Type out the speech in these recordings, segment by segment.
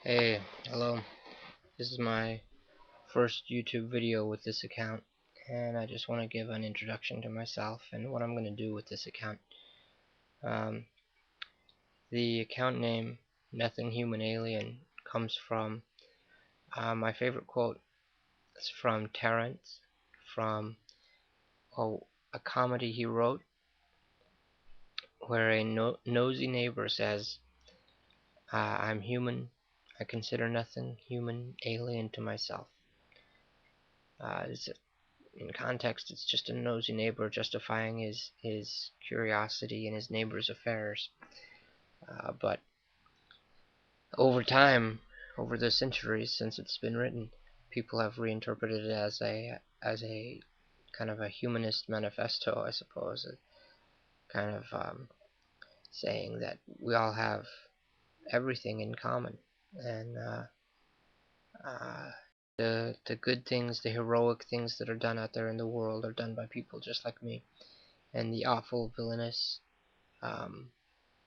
Hey, hello. This is my first YouTube video with this account, and I just want to give an introduction to myself and what I'm going to do with this account. Um, the account name, Nothing Human Alien, comes from my favorite quote. It's from Terrence, from a comedy he wrote, where a nosy neighbor says, I'm human, I consider nothing human alien to myself. It's In context, it's just a nosy neighbor justifying his curiosity in his neighbor's affairs. But over time, over the centuries since it's been written, people have reinterpreted it as a kind of a humanist manifesto, I suppose, kind of saying that we all have everything in common, and uh, the good things, the heroic things that are done out there in the world are done by people just like me, and the awful, villainous, um,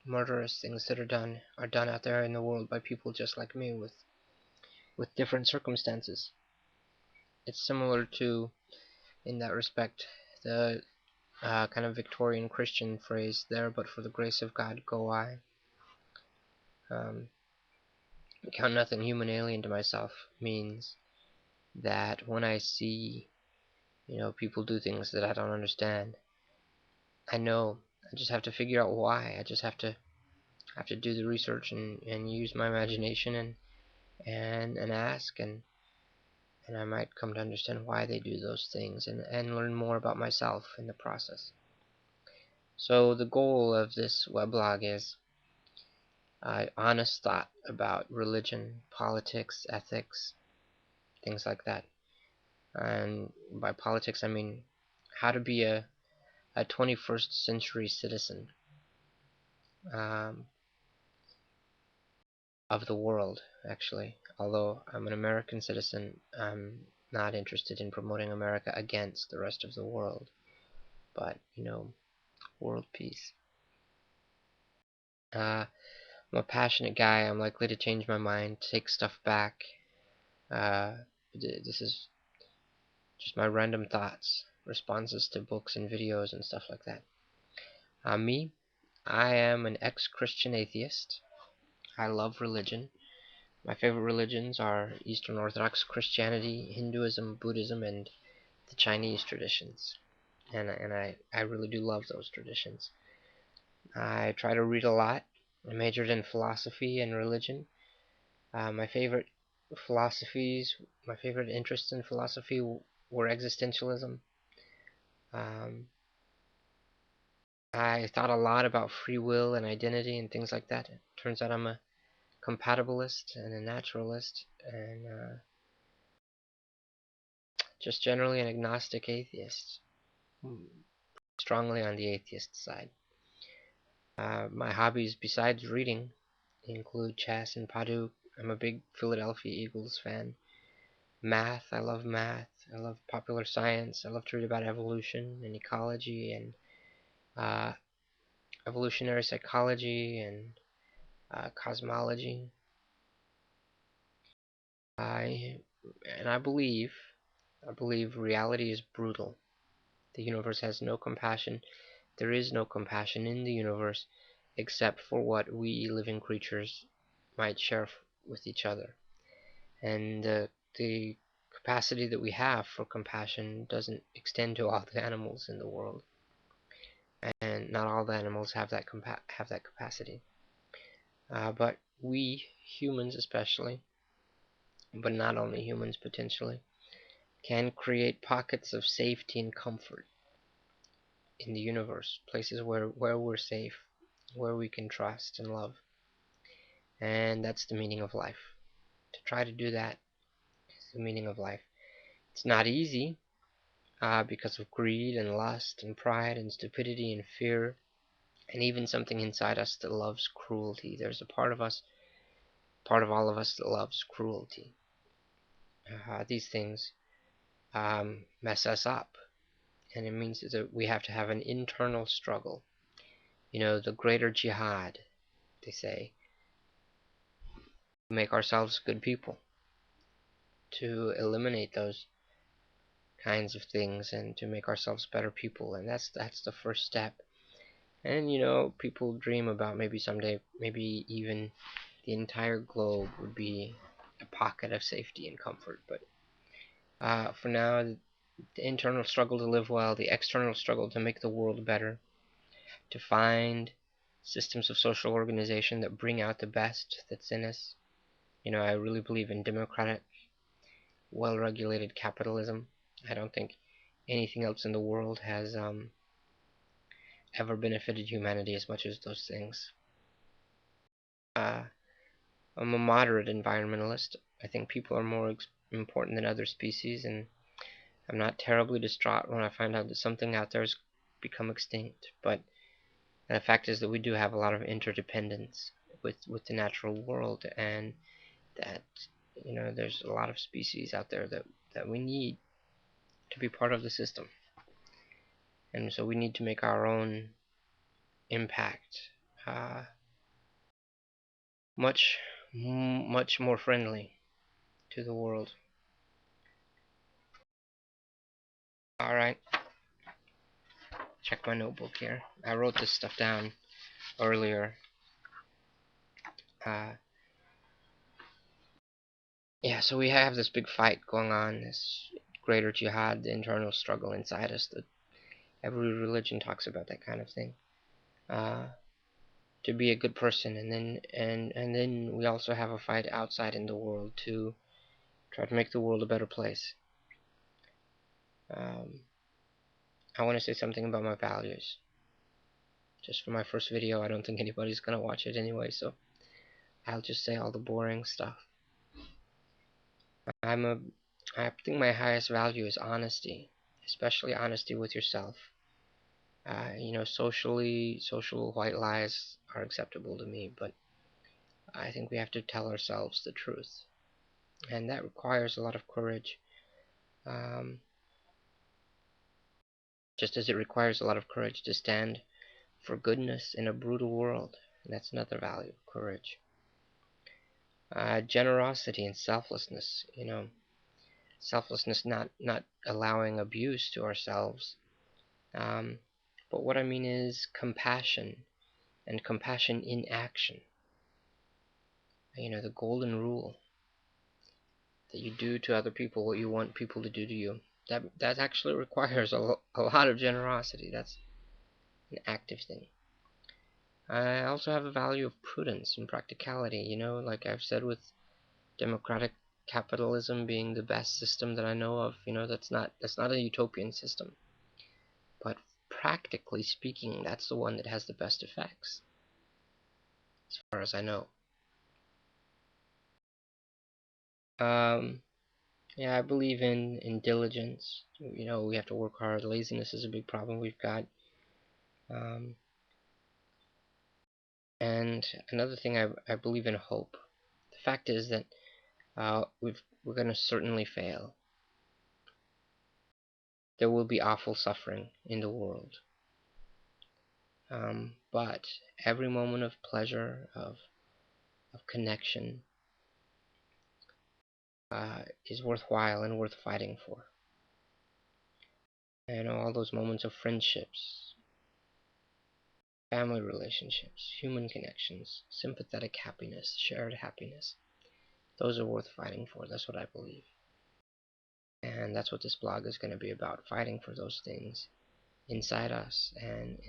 murderous things that are done out there in the world by people just like me with different circumstances. It's similar to, in that respect, the kind of Victorian Christian phrase, "There, but for the grace of God, go I." Um, Count nothing human alien to myself means that when I see, people do things that I don't understand, I know I just have to figure out why. I just have to do the research and use my imagination and ask, and I might come to understand why they do those things, and learn more about myself in the process. So the goal of this weblog is honest thought about religion, politics, ethics, things like that. And by politics, I mean how to be a 21st century citizen um, of the world, actually. Although I'm an American citizen, I'm not interested in promoting America against the rest of the world, but, world peace. I'm a passionate guy. I'm likely to change my mind, take stuff back. Uh, this is just my random thoughts, responses to books and videos and stuff like that. Me, I am an ex-Christian atheist. I love religion. My favorite religions are Eastern Orthodox Christianity, Hinduism, Buddhism, and the Chinese traditions. And I really do love those traditions. I try to read a lot. I majored in philosophy and religion. My favorite philosophies, my favorite interests in philosophy were existentialism. Um, I thought a lot about free will and identity and things like that. It turns out I'm a compatibilist and a naturalist, and just generally an agnostic atheist. Strongly on the atheist side. My hobbies besides reading include chess and Padu. I'm a big Philadelphia Eagles fan. Math, I love math. I love popular science. I love to read about evolution and ecology and uh, evolutionary psychology and cosmology. I and I believe reality is brutal. The universe has no compassion. There is no compassion in the universe except for what we living creatures might share with each other. And the capacity that we have for compassion doesn't extend to all the animals in the world, and not all the animals have that capacity. But we humans, especially, but not only humans potentially, can create pockets of safety and comfort in the universe, places where we're safe, where we can trust and love. And that's the meaning of life. To try to do that is the meaning of life. It's not easy, because of greed and lust and pride and stupidity and fear, and even something inside us that loves cruelty. There's a part of us, part of all of us that loves cruelty. These things mess us up, and it means that we have to have an internal struggle. The greater jihad, they say, make ourselves good people, to eliminate those kinds of things and to make ourselves better people. And that's the first step. And people dream about maybe someday, maybe even the entire globe would be a pocket of safety and comfort. But for now, the internal struggle to live well, the external struggle to make the world better, to find systems of social organization that bring out the best that's in us. I really believe in democratic, well-regulated capitalism. I don't think anything else in the world has ever benefited humanity as much as those things. Uh, I'm a moderate environmentalist. I think people are more important than other species, and I'm not terribly distraught when I find out that something out there has become extinct. But the fact is that we do have a lot of interdependence with the natural world, and that there's a lot of species out there that we need to be part of the system, and so we need to make our own impact uh, much more friendly to the world. All right, check my notebook here. I wrote this stuff down earlier. Uh, yeah, so we have this big fight going on, this greater jihad, the internal struggle inside us. That every religion talks about that kind of thing. Uh, to be a good person, and then we also have a fight outside in the world to try to make the world a better place. Um, I want to say something about my values. Just for my first video, I don't think anybody's gonna watch it anyway, so I'll just say all the boring stuff. I think my highest value is honesty, especially honesty with yourself. Social white lies are acceptable to me, but I think we have to tell ourselves the truth, and that requires a lot of courage. Um, just as it requires a lot of courage to stand for goodness in a brutal world. And that's another value, courage. Generosity and selflessness, selflessness, not allowing abuse to ourselves. Um, but what I mean is compassion, and compassion in action. The golden rule, that you do to other people what you want people to do to you. That actually requires a lot of generosity. That's an active thing. I also have a value of prudence and practicality. Like I've said, with democratic capitalism being the best system that I know of, that's not a utopian system. But practically speaking, that's the one that has the best effects, as far as I know. Yeah, I believe in diligence. We have to work hard. Laziness is a big problem we've got. Um, and another thing, I believe in hope. The fact is that we're going to certainly fail. There will be awful suffering in the world. But every moment of pleasure, of connection, is worthwhile and worth fighting for. All those moments of friendships, family relationships, human connections, sympathetic happiness, shared happiness, those are worth fighting for. That's what I believe. And that's what this blog is going to be about, fighting for those things inside us and